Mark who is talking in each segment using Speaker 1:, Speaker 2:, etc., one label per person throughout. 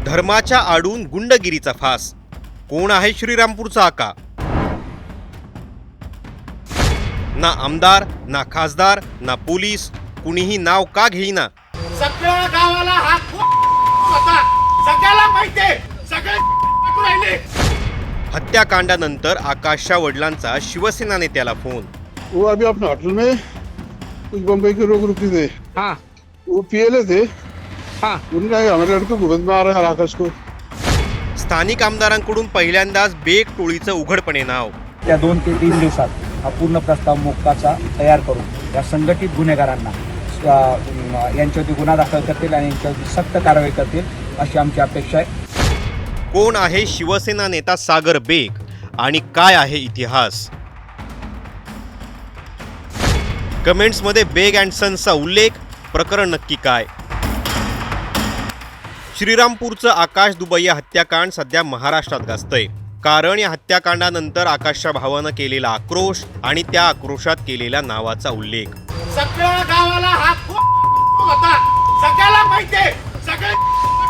Speaker 1: धर्माच्या आडून गुंडगिरीचा फास. कोण आहे श्रीरामपूरचा आका? ना आमदार, ना खासदार, ना पोलीस, कुणीही नाव का घेईना.
Speaker 2: सगळ्या गावाला हा होता, सगळ्याला माहितीये, सगळे राहिले.
Speaker 1: हत्याकांडानंतर आकाशच्या वडिलांचा शिवसेना नेत्याला फोन.
Speaker 3: वो अभी अपने होटल में कुछ बम्बई के लोग रुके थे।
Speaker 4: हाँ
Speaker 3: वो पीएलए थे।
Speaker 4: हाँ
Speaker 3: उनका हमारे लड़के को बंद मार रहा है आकाश को।
Speaker 1: स्थानिक आमदारांकडून पहिल्यांदाच बेग टोळीचं उघडपणे नाव.
Speaker 5: त्या 2 ते 3 दिवसात हा पूर्ण प्रस्ताव मोक्काचा तयार करून या संघटित गुन्हेगारांना यांच्यावरती गुन्हा दाखल करतील आणि यांच्यावरती सक्त कारवाई करतील अशी आमची अपेक्षा आहे.
Speaker 1: कोण आहे शिवसेना नेता सागर बेग आणि काय आहे इतिहास? कमेंट्समध्ये बेग अँड सन्सचा उल्लेख. प्रकरण नक्की काय? श्रीरामपूरचं आकाश दुबैया हत्याकांड सध्या महाराष्ट्रात गाजतंय. कारण या हत्याकांडानंतर आकाशच्या भावानं केलेला आक्रोश आणि त्या आक्रोशात केलेल्या नावाचा उल्लेख.
Speaker 2: सगळ्या गावाला हा होता, सगळ्याला माहितीये, सगळे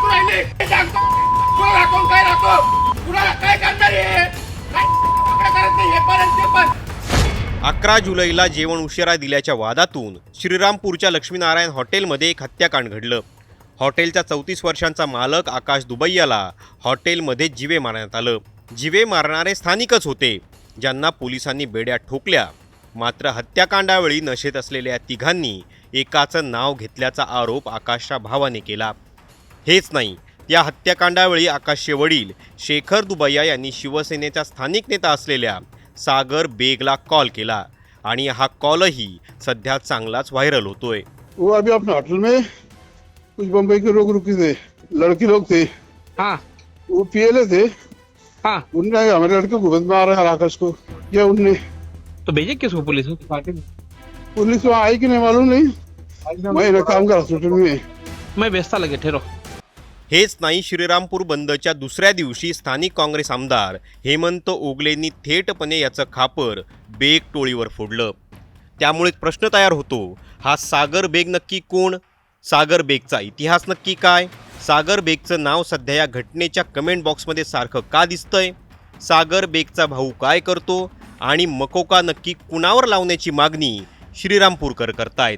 Speaker 2: राहिले. कुणाला राखून काय राखो, कुणाला काय करणार आहे, काय करत नाही हे पण.
Speaker 1: 11 जुलैला जेवण उशिरा दिल्याच्या वादातून श्रीरामपूरच्या लक्ष्मीनारायण हॉटेलमध्ये एक हत्याकांड घडलं. हॉटेलचा 34 वर्षांचा मालक आकाश दुबैयाला हॉटेलमध्ये जीवे मारण्यात आलं. जीवे मारणारे स्थानिकच होते, ज्यांना पोलिसांनी बेड्या ठोकल्या. मात्र हत्याकांडावेळी नशेत असलेल्या तिघांनी एकाचं नाव घेतल्याचा आरोप आकाशच्या भावाने केला. हेच नाही, या हत्याकांडावेळी आकाशचे वडील शेखर दुबैया यांनी शिवसेनेचा स्थानिक नेता असलेल्या सागर बेगला कॉल केला आणि हा कॉलही सध्या चांगलाच व्हायरल होतोय.
Speaker 3: वो अभी अपने होटल में कुछ बम्बई के लोग रुके थे, लड़के लोग थे।
Speaker 4: हाँ
Speaker 3: वो पीएलए थे।
Speaker 4: हाँ
Speaker 3: उनका हमारे लड़के को बंद मार रहा है आकाश को। क्या उनने
Speaker 4: तो भेजे किसको पुलिस को?
Speaker 3: पुलिस वहाँ आई कि नहीं मालूम नहीं। मैं काम कर हॉस्पिटल में।
Speaker 4: मैं व्यस्ता लगे ठहरो.
Speaker 1: हेच नाही, श्रीरामपूर बंदच्या दुसऱ्या दिवशी स्थानिक काँग्रेस आमदार हेमंत ओगलेंनी थेटपणे याचं खापर बेग टोळीवर फोडलं. त्यामुळे एक प्रश्न तयार होतो, हा सागर बेग नक्की कोण? सागर बेगचा इतिहास नक्की काय? सागर बेगचं नाव सध्या या घटनेच्या कमेंट बॉक्समध्ये सारखं का दिसतंय? सागर बेगचा भाऊ काय करतो? आणि मकोका नक्की कुणावर लावण्याची मागणी श्रीरामपूरकर करतायत?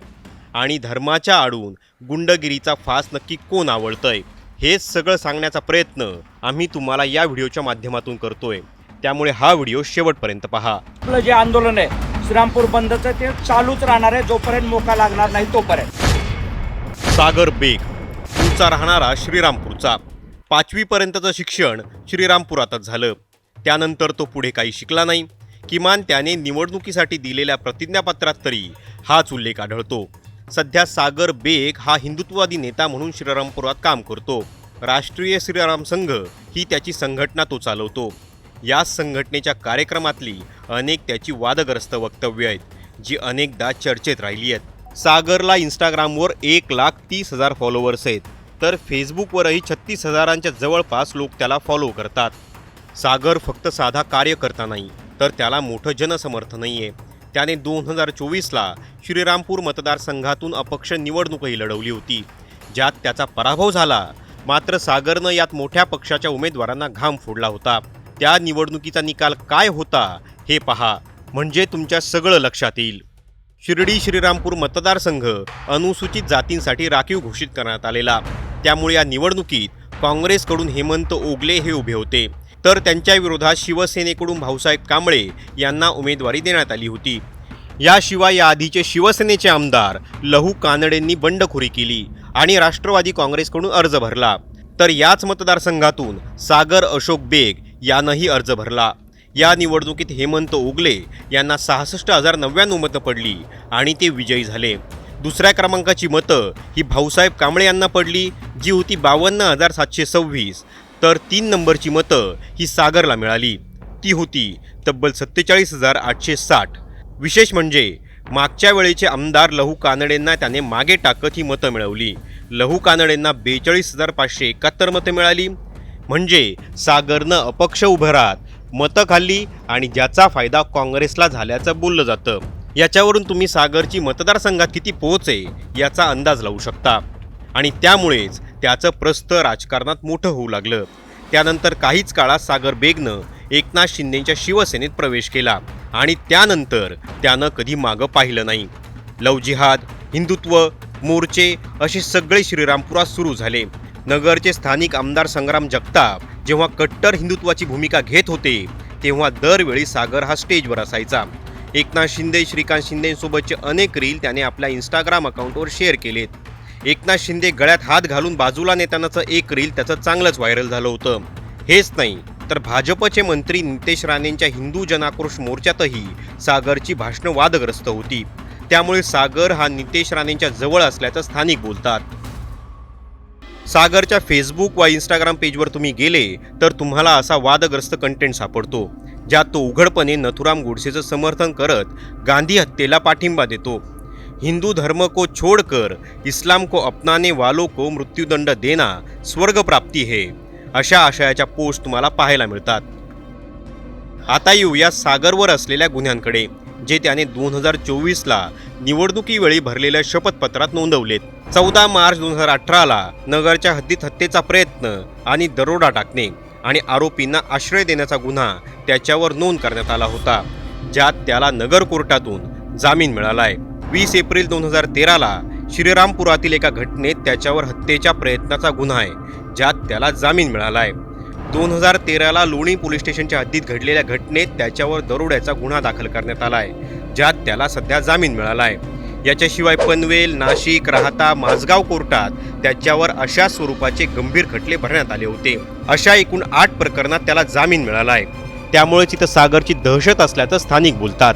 Speaker 1: आणि धर्माच्या आडून गुंडगिरीचा फास नक्की कोण आवळतंय? हे सगळं सांगण्याचा प्रयत्न आम्ही तुम्हाला या व्हिडिओच्या माध्यमातून करतोय. त्यामुळे हा व्हिडिओ शेवटपर्यंत पहा.
Speaker 5: आपलं जे आंदोलन आहे श्रीरामपूर बंदचं ते चालूच राहणार आहे जोपर्यंत मोका लागणार नाही तोपर्यंत.
Speaker 1: सागर बेग मूळचा राहणारा श्रीरामपूरचा. 5वी पर्यंतचं शिक्षण श्रीरामपुरातच झालं. त्यानंतर तो पुढे काही शिकला नाही. किमान त्याने निवडणुकीसाठी दिलेल्या प्रतिज्ञापत्रात तरी हाच उल्लेख आढळतो. सध्या सागर बेग हा हिंदुत्ववादी नेता म्हणून श्रीरामपुरात काम करतो. राष्ट्रीय श्रीराम संघ ही त्याची संघटना तो चालवतो. या संघटनेच्या कार्यक्रमातली अनेक त्याची वादग्रस्त वक्तव्य आहेत, जी अनेकदा चर्चेत राहिली आहेत. सागरला इंस्टाग्रामवर 1,30,000 फॉलोअर्स आहेत, तर फेसबुकवरही 36,000च्या जवळपास लोक त्याला फॉलो करतात. सागर फक्त साधा कार्यकर्ता नाही, तर त्याला मोठं जनसमर्थनही आहे. त्याने 2024ला श्रीरामपूर मतदारसंघातून अपक्ष निवडणूकही लढवली होती, ज्यात त्याचा पराभव झाला. मात्र सागरनं यात मोठ्या पक्षाच्या उमेदवारांना घाम फोडला होता. त्या निवडणुकीचा निकाल काय होता हे पहा, म्हणजे तुमच्या सगळं लक्षात येईल. शिर्डी श्रीरामपूर मतदारसंघ अनुसूचित जातींसाठी राखीव घोषित करण्यात आलेला. त्यामुळे या निवडणुकीत काँग्रेसकडून हेमंत ओगले हे उभे होते, तर त्यांच्या विरोधात शिवसेनेकडून भाऊसाहेब कांबळे यांना उमेदवारी देण्यात आली होती. याशिवाय या आधीचे शिवसेनेचे आमदार लहू कानडेंनी बंडखोरी केली आणि राष्ट्रवादी काँग्रेसकडून अर्ज भरला. तर याच मतदारसंघातून सागर अशोक बेग यानंही अर्ज भरला. या निवडणुकीत हेमंत ओगले यांना 66,099 मतं पडली आणि ते विजयी झाले. दुसऱ्या क्रमांकाची मतं ही भाऊसाहेब कांबळे यांना पडली, जी होती 52,726. तर 3 नंबरची मतं ही सागरला मिळाली, ती होती तब्बल 47,860. विशेष म्हणजे मागच्या वेळेचे आमदार लहू कानडेंना त्याने मागे टाकत ही मतं मिळवली. लहू कानडेंना 42,571 मतं मिळाली. म्हणजे सागरनं अपक्ष उभं राहत मतं खाल्ली आणि ज्याचा फायदा काँग्रेसला झाल्याचं बोललं जातं. याच्यावरून तुम्ही सागरची मतदारसंघात किती पोहोच आहे याचा अंदाज लावू शकता. आणि त्यामुळेच त्याचं प्रस्थ राजकारणात मोठं होऊ लागलं. त्यानंतर काहीच काळात सागर बेगनं एकनाथ शिंदेच्या शिवसेनेत प्रवेश केला आणि त्यानंतर त्यानं कधी मागं पाहिलं नाही. लव जिहाद, हिंदुत्व, मोर्चे असे सगळे श्रीरामपुरात सुरू झाले. नगरचे स्थानिक आमदार संग्राम जगताप जेव्हा कट्टर हिंदुत्वाची भूमिका घेत होते तेव्हा दरवेळी सागर हा स्टेजवर असायचा. एकनाथ शिंदे, श्रीकांत शिंदेंसोबतचे अनेक रील त्याने आपल्या इंस्टाग्राम अकाउंटवर शेअर केलेत. एकनाथ शिंदे गळ्यात हात घालून बाजूला नेतानाचं एक रील त्याचं चांगलंच व्हायरल झालं होतं. हेच नाही तर भाजपचे मंत्री नितेश राणेंच्या हिंदू जनाक्रोश मोर्चातही सागरची भाषणं वादग्रस्त होती. त्यामुळे सागर हा नितेश राणेंच्या जवळ असल्याचं स्थानिक बोलतात. सागरच्या फेसबुक व इंस्टाग्राम पेजवर तुम्ही गेले तर तुम्हाला असा वादग्रस्त कंटेंट सापडतो ज्यात तो उघडपणे नथुराम गोडसेचं समर्थन करत गांधी हत्येला पाठिंबा देतो. हिंदू धर्म को छोड़कर इस्लाम को अपनाने वालों को मृत्युदंड देना स्वर्ग प्राप्ती है अशा आशयाच्या पोस्ट तुम्हाला पाहायला मिळतात. आता येऊया सागरवर असलेल्या गुन्ह्यांकडे जे त्याने 2024ला निवडणुकीवेळी भरलेल्या शपथपत्रात नोंदवलेत. 14 मार्च 2018ला नगरच्या हद्दीत हत्येचा प्रयत्न आणि दरोडा टाकणे आणि आरोपींना आश्रय देण्याचा गुन्हा त्याच्यावर नोंद करण्यात आला होता, ज्यात त्याला नगर कोर्टातून जामीन मिळालाय. 20 एप्रिल 2013ला श्रीरामपुरातील एका घटनेत त्याच्यावर हत्येच्या प्रयत्नाचा गुन्हा आहे, ज्यात त्याला जामीन मिळालाय. 2013ला लोणी पोलीस स्टेशनच्या हद्दीत घडलेल्या घटनेत त्याच्यावर दरोड्याचा गुन्हा दाखल करण्यात आलाय, ज्यात त्याला सध्या जामीन मिळालाय. याच्याशिवाय पनवेल, नाशिक, राहाता, माझगाव कोर्टात त्याच्यावर अशा स्वरूपाचे गंभीर खटले भरण्यात आले होते. अशा एकूण 8 प्रकरणात त्याला जामीन मिळालाय. त्यामुळे तिथं सागरची दहशत असल्याचं स्थानिक बोलतात.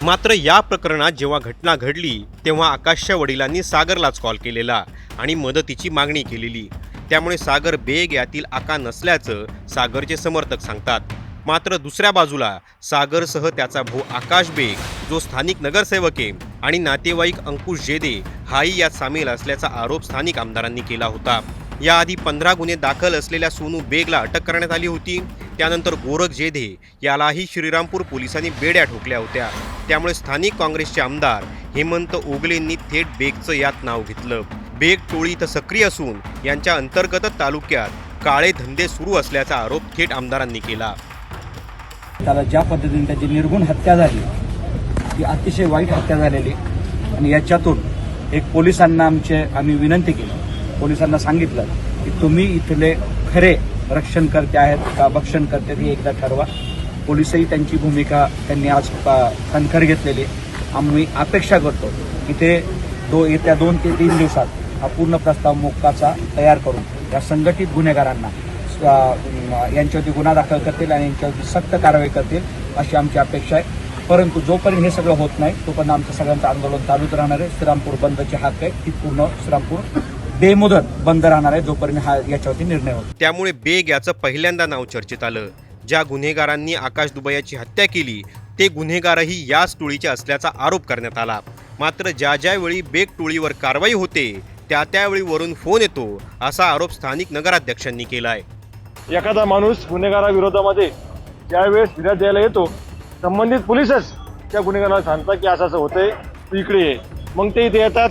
Speaker 1: मात्र या प्रकरणात जेव्हा घटना घडली तेव्हा आकाशच्या वडिलांनी सागरलाच कॉल केलेला आणि मदतीची मागणी केलेली. त्यामुळे सागर बेग यातील आका नसल्याचं सागरचे समर्थक सांगतात. मात्र दुसऱ्या बाजूला सागरसह त्याचा भाऊ आकाश बेग जो स्थानिक नगरसेवक आहे आणि नातेवाईक अंकुश जेदे हाही यात सामील असल्याचा आरोप स्थानिक आमदारांनी केला होता. याआधी 15 गुन्हे दाखल असलेल्या सोनू बेगला अटक करण्यात आली होती. त्यानंतर गोरख जेधे यालाही श्रीरामपूर पोलिसांनी बेड्या ठोकल्या होत्या. त्यामुळे स्थानिक काँग्रेसचे आमदार हेमंत ओगलेंनी थेट बेगचं यात नाव घेतलं. बेग टोळी इथं सक्रिय असून यांच्या अंतर्गतच तालुक्यात काळे धंदे सुरू असल्याचा आरोप थेट आमदारांनी केला.
Speaker 5: त्याला ज्या पद्धतीने त्याची निर्गुण हत्या झाली ती अतिशय वाईट हत्या झालेली आणि याच्यातून एक पोलिसांना आम्ही विनंती केली. पोलिसांना सांगितलं की तुम्ही इथले खरे रक्षणकर्ते आहेत का भक्षणकर्ते हे एकदा ठरवा. पोलिसही त्यांची भूमिका त्यांनी आज कणखर घेतलेली. आम्ही अपेक्षा करतो की ते येत्या 2 ते 3 दिवसात हा पूर्ण प्रस्ताव मोक्काचा तयार करून या संघटित गुन्हेगारांना यांच्यावरती गुन्हा दाखल करतील आणि यांच्यावरती सक्त कारवाई करतील अशी आमची अपेक्षा आहे. परंतु जोपर्यंत हे सगळं होत नाही तोपर्यंत आमचं सगळ्यांचं आंदोलन चालूच राहणार आहे. श्रीरामपूर बंदची हाक आहे ती पूर्ण श्रीरामपूर बेमुदत बंद राहणार आहे जोपर्यंत हा याच्यावरती निर्णय होतो.
Speaker 1: त्यामुळे बेग याचं पहिल्यांदा नाव चर्चेत आलं. ज्या गुन्हेगारांनी आकाश दुबैयाची हत्या केली ते गुन्हेगारही याच टोळीचे असल्याचा आरोप करण्यात आला. मात्र ज्यावेळी बेग टोळीवर कारवाई होते त्यावेळी वरून फोन येतो असा आरोप स्थानिक नगराध्यक्षांनी केलाय.
Speaker 6: एखादा माणूस गुन्हेगाराविरोधामध्ये ज्यावेळेस फिर्याद द्यायला येतो संबंधित पोलीसच त्या गुन्हेगाराला सांगतात की असं होतंय तू इकडे ये. मग ते इथे येतात,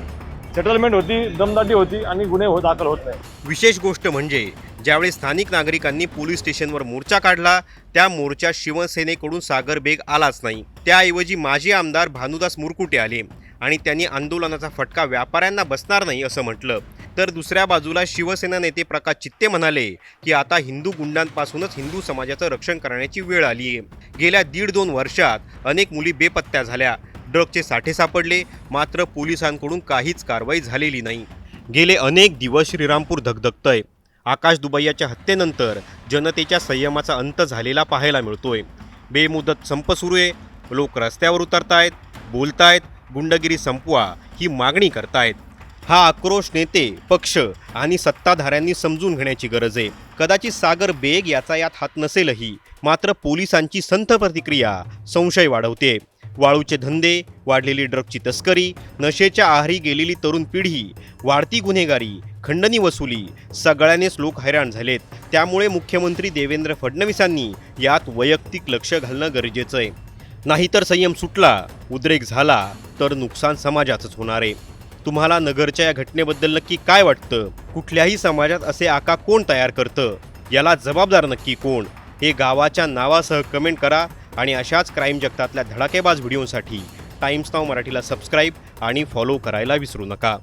Speaker 6: सेटलमेंट होती, दमदाटी होती आणि गुन्हे दाखल होत नाही.
Speaker 1: विशेष गोष्ट म्हणजे ज्यावेळी स्थानिक नागरिकांनी पोलीस स्टेशनवर मोर्चा काढला त्या मोर्चात शिवसेनेकडून सागर बेग आलाच नाही. त्याऐवजी माजी आमदार भानुदास मुरकुटे आले आणि त्यांनी आंदोलनाचा फटका व्यापाऱ्यांना बसणार नाही असं म्हटलं. तर दुसऱ्या बाजूला शिवसेना नेते प्रकाश चित्ते म्हणाले की आता हिंदू गुंडांपासूनच हिंदू समाजाचं रक्षण करण्याची वेळ आली आहे. गेल्या 1.5-2 वर्षात अनेक मुली बेपत्त्या झाल्या, ड्रगचे साठे सापडले, मात्र पोलिसांकडून काहीच कारवाई झालेली नाही. गेले अनेक दिवस श्रीरामपूर धगधगतंय. आकाश दुबैयाच्या हत्येनंतर जनतेच्या संयमाचा अंत झालेला पाहायला मिळतोय. बेमुदत संप सुरू आहे, लोक रस्त्यावर उतरतायत, बोलतायत, गुंडगिरी संपवा ही मागणी करतायत. हा आक्रोश नेते, पक्ष आणि सत्ताधाऱ्यांनी समजून घेण्याची गरज आहे. कदाचित सागर बेग याचा यात हात नसेलही, मात्र पोलिसांची संथ प्रतिक्रिया संशय वाढवते. वाळूचे धंदे, वाढलेली ड्रगची तस्करी, नशेच्या आहारी गेलेली तरुण पिढी, वाढती गुन्हेगारी, खंडणी वसुली सगळ्यांनीच लोक हैराण झालेत. त्यामुळे मुख्यमंत्री देवेंद्र फडणवीसांनी यात वैयक्तिक लक्ष घालणं गरजेचं आहे. नाहीतर संयम सुटला, उद्रेक झाला तर नुकसान समाजाचंच होणार आहे. तुम्हाला नगरच्या या घटनेबद्दल नक्की काय वाटतं? कुठल्याही समाजात असे आका कोण तयार करतं? याला जबाबदार नक्की कोण? हे गावाच्या नावासह कमेंट करा आणि अशाच क्राईम जगतातल्या धडाकेबाज व्हिडिओसाठी टाइम्स नाव मराठीला सबस्क्राईब आणि फॉलो करायला विसरू नका.